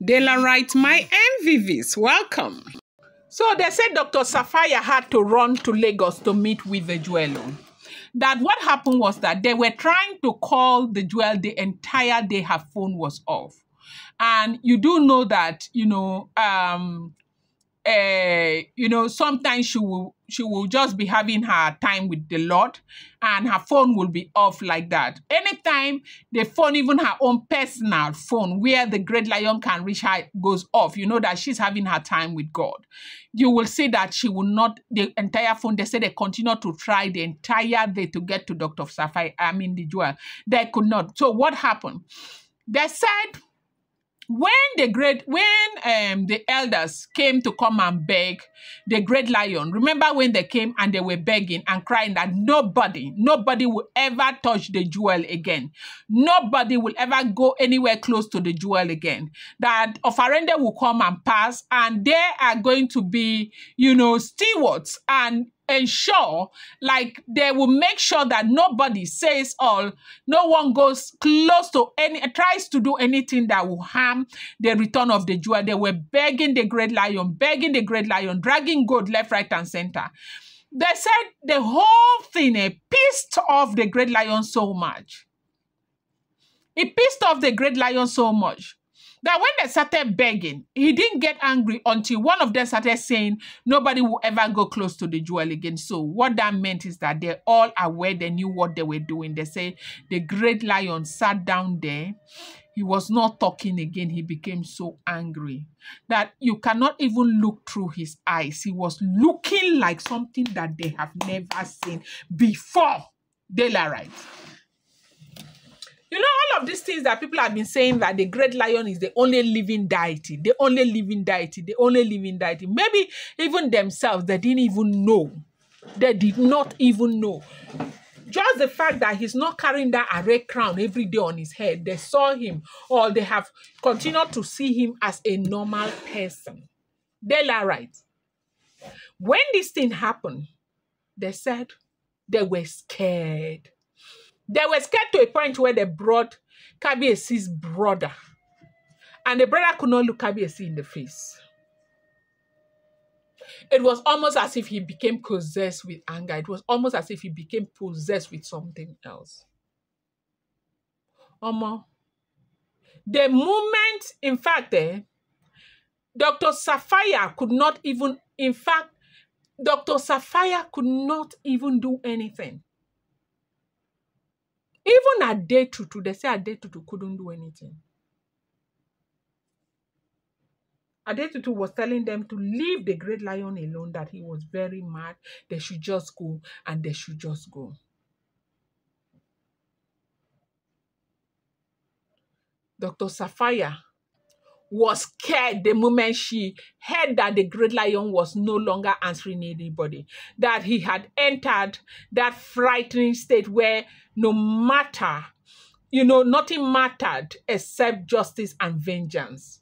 Dëstroy, my MVVs, welcome. So they said Dr. Sapphire had to run to Lagos to meet with the jeweler. That what happened was that they were trying to call the jeweler the entire day her phone was off. And you do know that, sometimes she will just be having her time with the Lord and her phone will be off like that. Anytime the phone, even her own personal phone, where the great lion can reach her, goes off, you know that she's having her time with God. You will see that she will not, the entire phone, they say they continue to try the entire day to get to Dr. Sapphire, the jeweler. They could not. So what happened? They said, when the elders came to come and beg the great lion, remember when they came and they were begging and crying that nobody will ever touch the jewel again. Nobody will ever go anywhere close to the jewel again. That Ofarende will come and pass and they are going to be, stewards and ensure, like they will make sure that nobody says no one goes close to tries to do anything that will harm the return of the jewel. They were begging the great lion, dragging gold left, right, and center. They said the whole thing pissed off the great lion so much. It pissed off the great lion so much that when they started begging, he didn't get angry until one of them started saying nobody will ever go close to the jewel again. So what that meant is that they're all aware, they knew what they were doing. They say the great lion sat down there. He was not talking again. He became so angry that you cannot even look through his eyes. He was looking like something that they have never seen before. Dëstroy. You know, all of these things that people have been saying that the great lion is the only living deity, the only living deity, the only living deity. Maybe even themselves, they didn't even know. They did not even know. Just the fact that he's not carrying that array crown every day on his head, they saw him, or they have continued to see him as a normal person. Dëstroy. When this thing happened, they said they were scared. They were scared to a point where they brought Kabiesi's brother. And the brother could not look Kabiesi in the face. It was almost as if he became possessed with anger. It was almost as if he became possessed with something else. The moment, in fact, Dr. Sapphire could not even, Dr. Sapphire could not even do anything. Even at day 2, they say at day 2 couldn't do anything. Adetutu was telling them to leave the great lion alone, that he was very mad. They should just go, and they should just go. Dr. Sapphire was scared the moment she heard that the great lion was no longer answering anybody, that he had entered that frightening state where no matter, nothing mattered except justice and vengeance.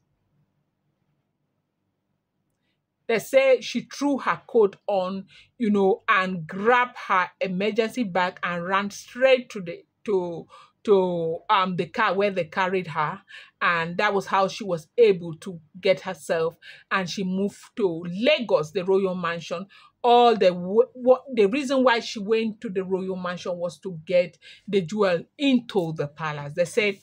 They say she threw her coat on, and grabbed her emergency bag and ran straight to the car where they carried her, and that was how she was able to get herself, and she moved to Lagos, the royal mansion. The reason why she went to the royal mansion was to get the jewel into the palace. They said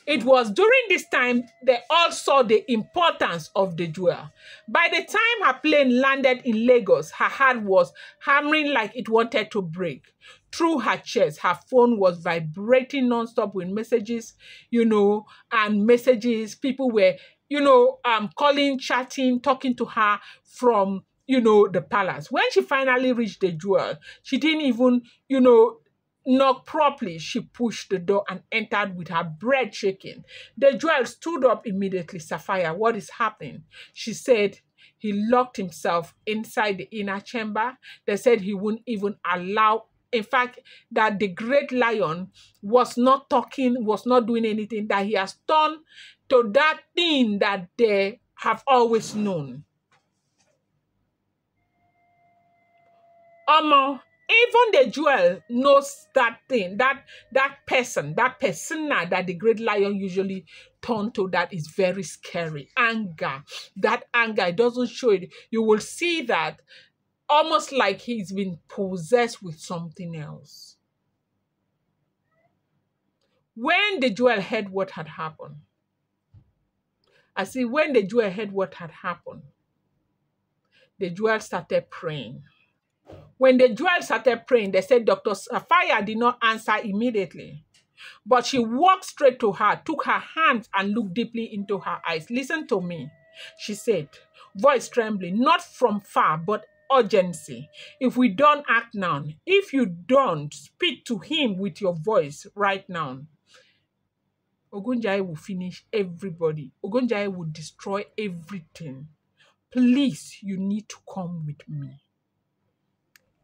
it was during this time they all saw the importance of the jewel. By the time her plane landed in Lagos, her heart was hammering like it wanted to break. Through her chest, her phone was vibrating nonstop with messages, and messages. People were, calling, chatting, talking to her from, the palace. When she finally reached the jewel, she didn't even, knock properly. She pushed the door and entered with her breath shaking. The jewel stood up immediately. Sapphire, what is happening? She said he locked himself inside the inner chamber. They said he wouldn't even allow, in fact, that the great lion was not talking, was not doing anything, that he has turned to that thing that they have always known. Even the jewel knows that thing, that person, that persona that the great lion usually turn to, that is very scary. Anger. That anger, it doesn't show it. You will see that almost like he's been possessed with something else. When the jewel heard what had happened, when the jewel heard what had happened, the jewel started praying. When the jewel started praying, they said Dr. Sapphire did not answer immediately. But she walked straight to her, took her hands and looked deeply into her eyes. Listen to me, she said, voice trembling, not from far, but urgency. If we don't act now, if you don't speak to him with your voice right now, Ogünjãyi will finish everybody. Ogünjãyi will destroy everything. Please, you need to come with me.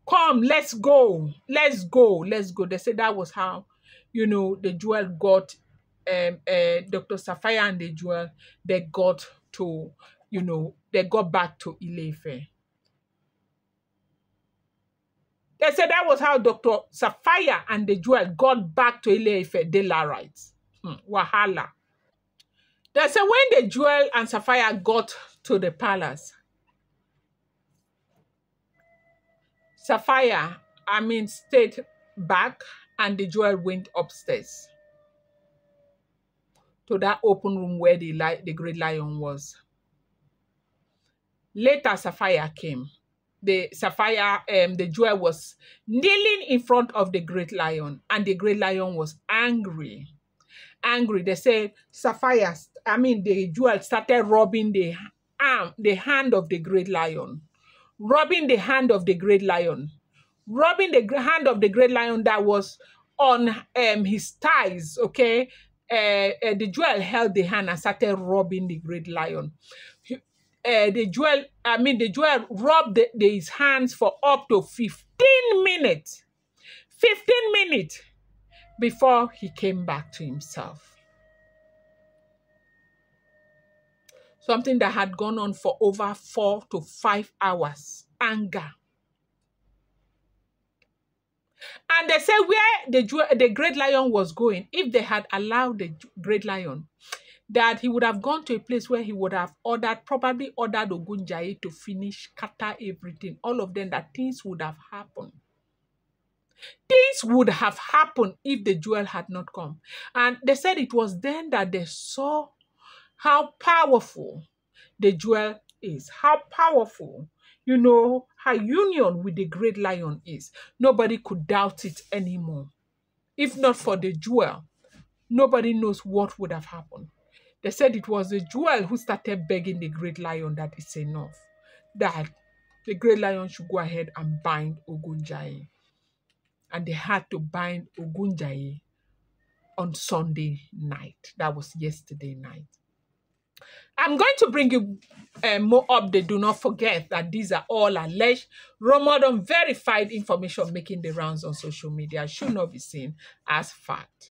Come, let's go. Let's go. Let's go. They said that was how, the jewel got, Dr. Sapphire and the jewel, they got to, they got back to Ile-Ife. They said that was how Dr. Sapphire and the jewel got back to Ile-Ife, de la rights. Wahala. They said when the jewel and Sapphire got to the palace, Sapphire, stayed back and the jewel went upstairs to that open room where the great lion was. Later, Sapphire came. The jewel was kneeling in front of the great lion, and the great lion was angry. They said Sapphire, the jewel started rubbing the hand of the great lion. Rubbing the hand of the great lion. Rubbing the hand of the great lion that was on his thighs, okay? The jewel held the hand and started rubbing the great lion. The jewel rubbed his hands for up to 15 minutes. 15 minutes before he came back to himself. Something that had gone on for over 4 to 5 hours. Anger. And they said where the great lion was going, if they had allowed the great lion, that he would have gone to a place where he would have probably ordered Ogünjãyi to finish, scatter everything, all of them, that things would have happened. Things would have happened if the jewel had not come. And they said it was then that they saw how powerful the jewel is, how powerful, her union with the great lion is. Nobody could doubt it anymore. If not for the jewel, nobody knows what would have happened. They said it was the jewel who started begging the great lion that it's enough, that the great lion should go ahead and bind Ogünjãyi. And they had to bind Ogünjãyi on Sunday night. That was yesterday night. I'm going to bring you more updates. Do not forget that these are all alleged, rumored, unverified information making the rounds on social media. Should not be seen as fact.